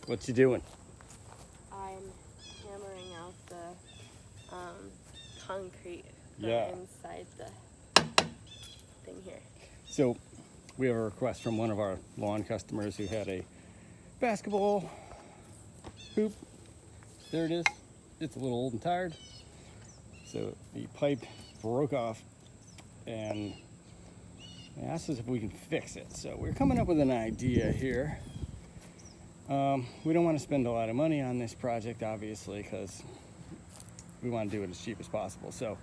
What you doing? I'm hammering out the concrete inside the thing here. So we have a request from one of our lawn customers who had a basketball hoop. There it is. It's a little old and tired. So the pipe broke off and they asked us if we can fix it. So we're coming up with an idea here. We don't want to spend a lot of money on this project, obviously, because we want to do it as cheap as possible. So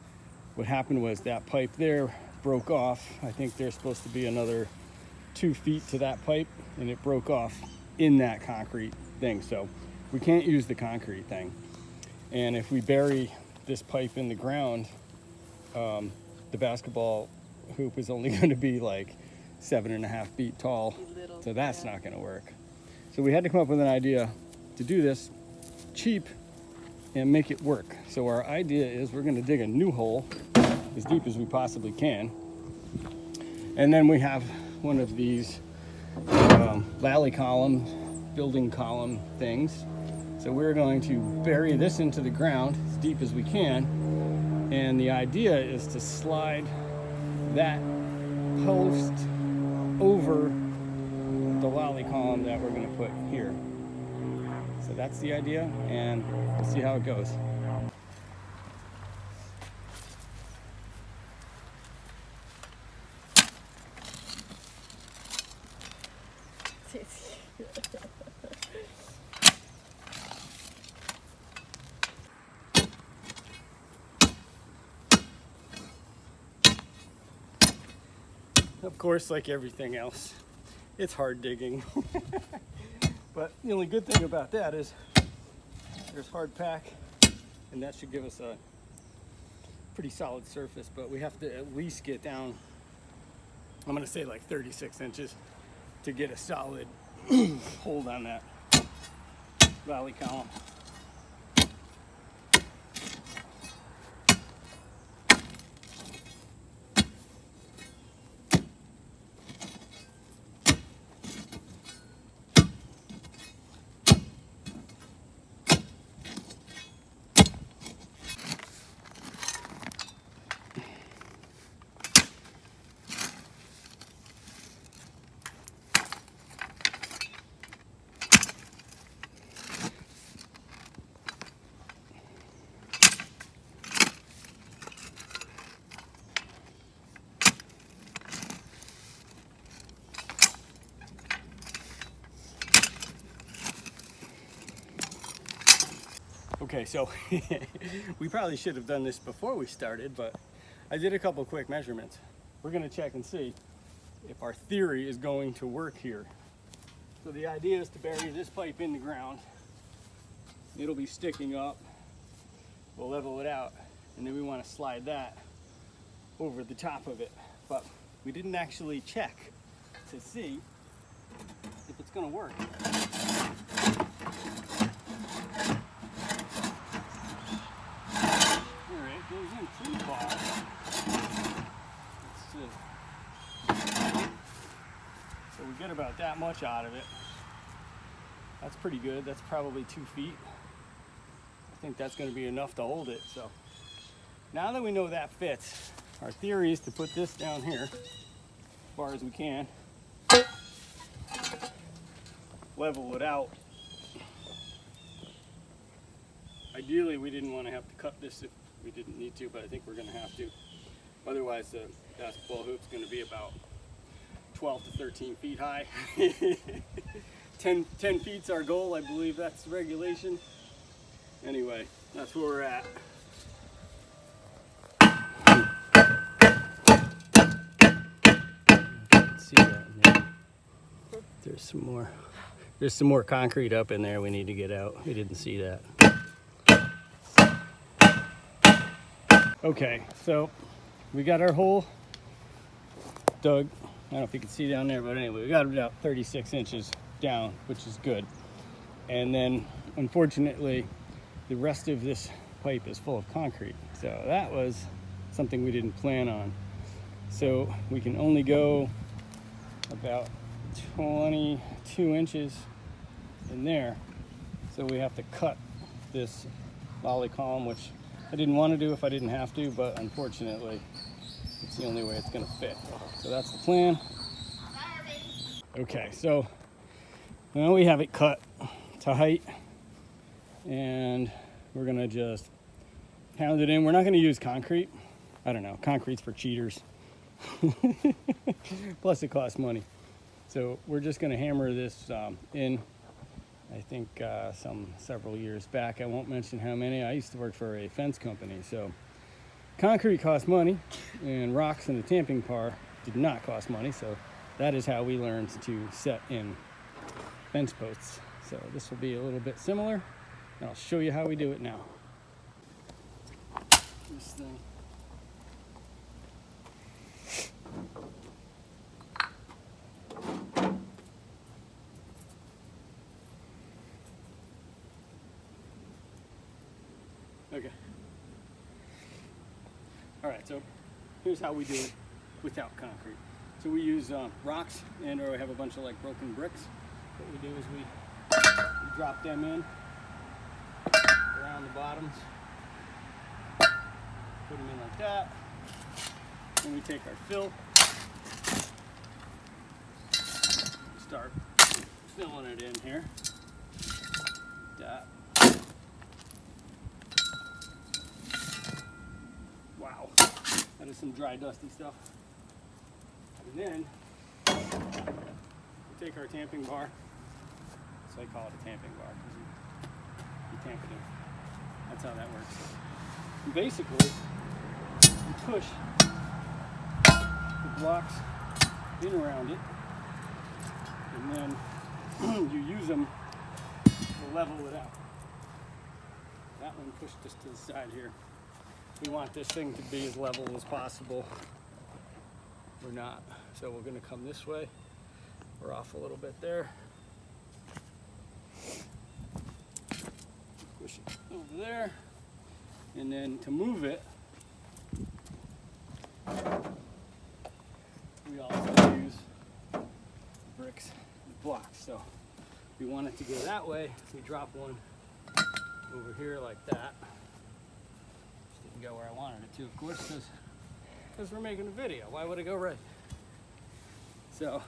what happened was that pipe there broke off. I think there's supposed to be another 2 feet to that pipe, and it broke off in that concrete thing. So we can't use the concrete thing. And if we bury this pipe in the ground, the basketball hoop is only going to be like 7.5 feet tall. So that's not going to work. So we had to come up with an idea to do this cheap and make it work. So our idea is we're going to dig a new hole as deep as we possibly can. And then we have one of these lally column, building column things. So we're going to bury this into the ground as deep as we can. And the idea is to slide that post over the lally column that we're going to put here. So that's the idea, and we'll see how it goes. Of course, like everything else, it's hard digging. But the only good thing about that is there's hard pack, and that should give us a pretty solid surface, but we have to at least get down, I'm gonna say like 36 inches to get a solid hold on that valley column. Okay, so we probably should have done this before we started, but I did a couple quick measurements. We're gonna check and see if our theory is going to work here. So the idea is to bury this pipe in the ground. It'll be sticking up. We'll level it out, and then we want to slide that over the top of it. But we didn't actually check to see if it's gonna work. Goes in pretty far. Let's see. So we get about that much out of it. That's pretty good. That's probably 2 feet. I think that's going to be enough to hold it. So now that we know that fits, our theory is to put this down here as far as we can. Level it out. Ideally, we didn't want to have to cut this if we didn't need to, but I think we're going to have to. Otherwise, the basketball hoop's going to be about 12 to 13 feet high. 10 feet's our goal. I believe that's the regulation. Anyway, that's where we're at. See that in there. There's some more concrete up in there we need to get out. We didn't see that. Okay, so we got our hole dug. I don't know if you can see down there, but anyway, we got about 36 inches down, which is good. And then, unfortunately, the rest of this pipe is full of concrete. So that was something we didn't plan on. So we can only go about 22 inches in there. So we have to cut this lolly column, which I didn't want to do if I didn't have to, but unfortunately it's the only way it's going to fit. So that's the plan. Okay, so now we have it cut to height, and we're going to just pound it in. We're not going to use concrete. I don't know, concrete's for cheaters. Plus it costs money. So we're just going to hammer this in. I think several years back, I won't mention how many, I used to work for a fence company. So concrete costs money, and rocks and the tamping par did not cost money. So that is how we learned to set in fence posts. So this will be a little bit similar, and I'll show you how we do it now. This thing. Okay. All right, so here's how we do it without concrete. So we use rocks, and or we have a bunch of like broken bricks. What we do is we drop them in around the bottoms, put them in like that, and we take our fill, start filling it in here, like that. Wow, that is some dry, dusty stuff. And then we take our tamping bar. So I call it a tamping bar because you tamp it in. That's how that works. And basically, you push the blocks in around it, and then you use them to level it out. That one pushed just to the side here. We want this thing to be as level as possible. We're not. So we're going to come this way. We're off a little bit there. Push it over there. And then to move it, we also use bricks and blocks. So if we want it to go that way, we drop one over here like that. Go where I wanted it to, of course, because we're making a video. Why would it go right? So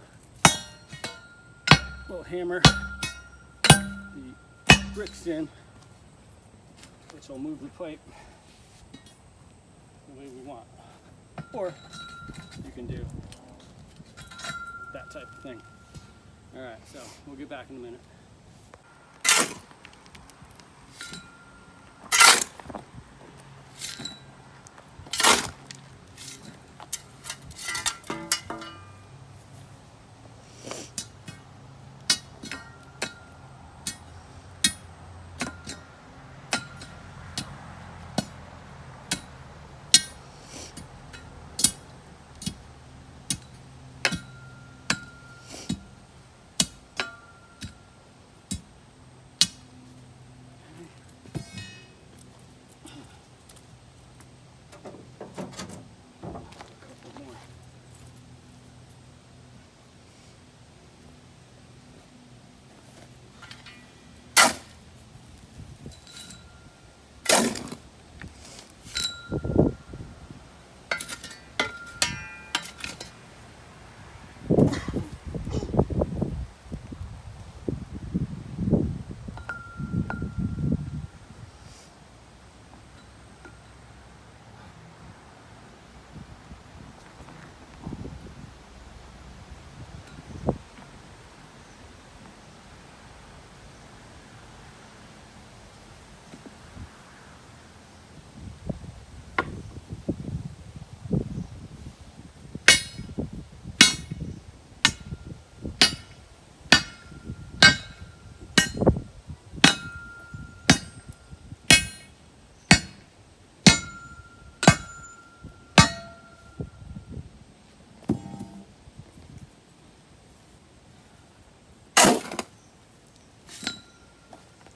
we'll hammer the bricks in, which will move the pipe the way we want. Or you can do that type of thing. All right, so we'll get back in a minute.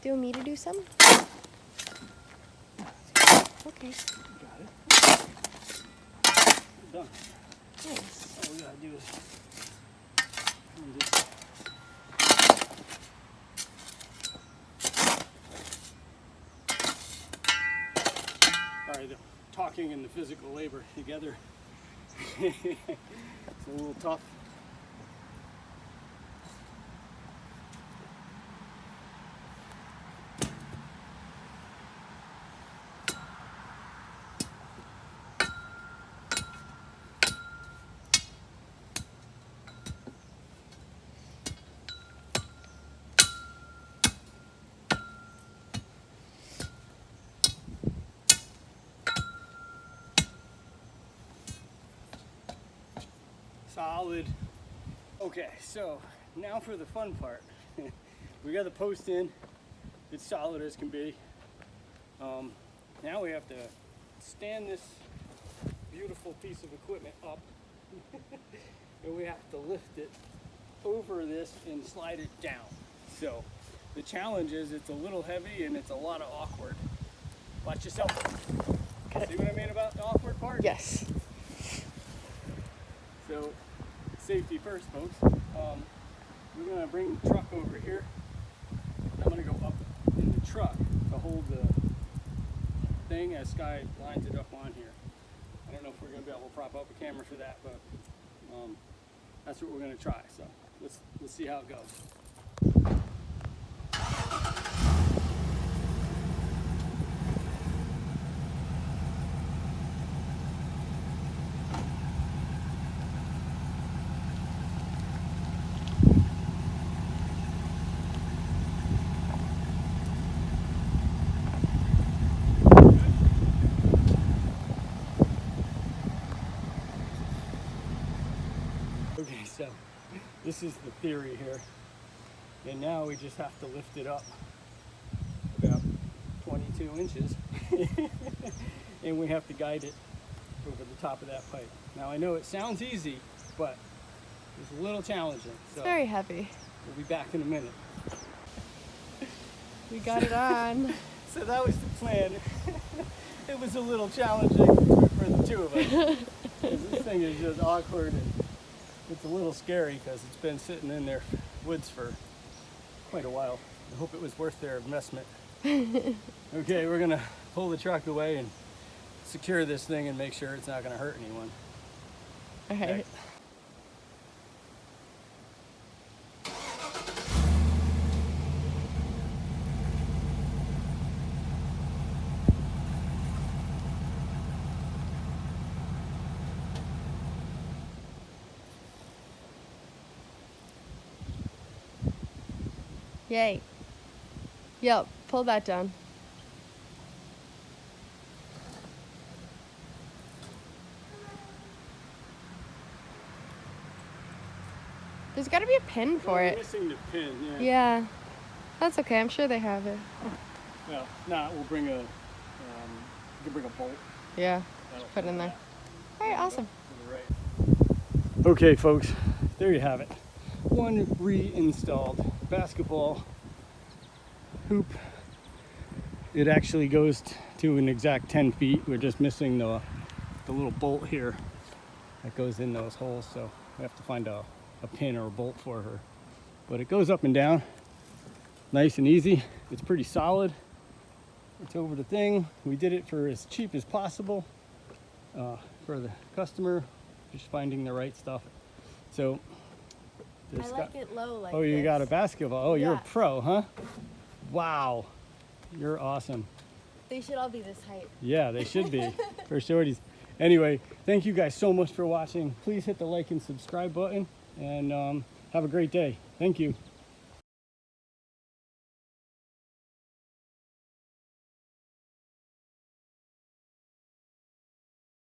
Do you want me to do some? Okay. Got it. We're done. Nice. All we gotta do is just talking and the physical labor together. It's a little tough. Solid. Okay, so now for the fun part. We got the post in. It's solid as can be. Now we have to stand this beautiful piece of equipment up and we have to lift it over this and slide it down. So the challenge is it's a little heavy and it's a lot of awkward. Watch yourself. Okay. See what I mean about the awkward part? Yes. So, safety first, folks. We're going to bring the truck over here. I'm going to go up in the truck to hold the thing as Sky lines it up on here. I don't know if we're going to be able to prop up a camera for that, but that's what we're going to try. So, let's see how it goes. Okay, so this is the theory here, and now we just have to lift it up about 22 inches and we have to guide it over the top of that pipe. Now I know it sounds easy, but it's a little challenging. So It's very heavy. we'll be back in a minute. We got it on. So that was the plan. It was a little challenging for the two of us. 'Cause this thing is just awkward and it's a little scary because it's been sitting in their woods for quite a while. I hope it was worth their investment. Okay, we're gonna pull the truck away and secure this thing and make sure it's not gonna hurt anyone. All right. Okay. Yay. Yep, pull that down. There's got to be a pin for We're it. missing the pin, yeah. Yeah. That's okay. I'm sure they have it. Well, nah, we'll bring a, you can bring a bolt. Yeah. That'll Put it in there. All right, awesome. To the right. Okay, folks, there you have it. One reinstalled basketball hoop. It actually goes to an exact 10 feet. We're just missing the little bolt here that goes in those holes, so we have to find a pin or a bolt for her. But it goes up and down, nice and easy. It's pretty solid. It's over the thing. We did it for as cheap as possible for the customer, just finding the right stuff. So I like it low like oh, you this. got a basketball. Oh, you're a Yeah. pro, huh? Wow, you're awesome. They should all be this height. Yeah, they should be for shorties. Anyway, thank you guys so much for watching. Please hit the like and subscribe button and have a great day. Thank you.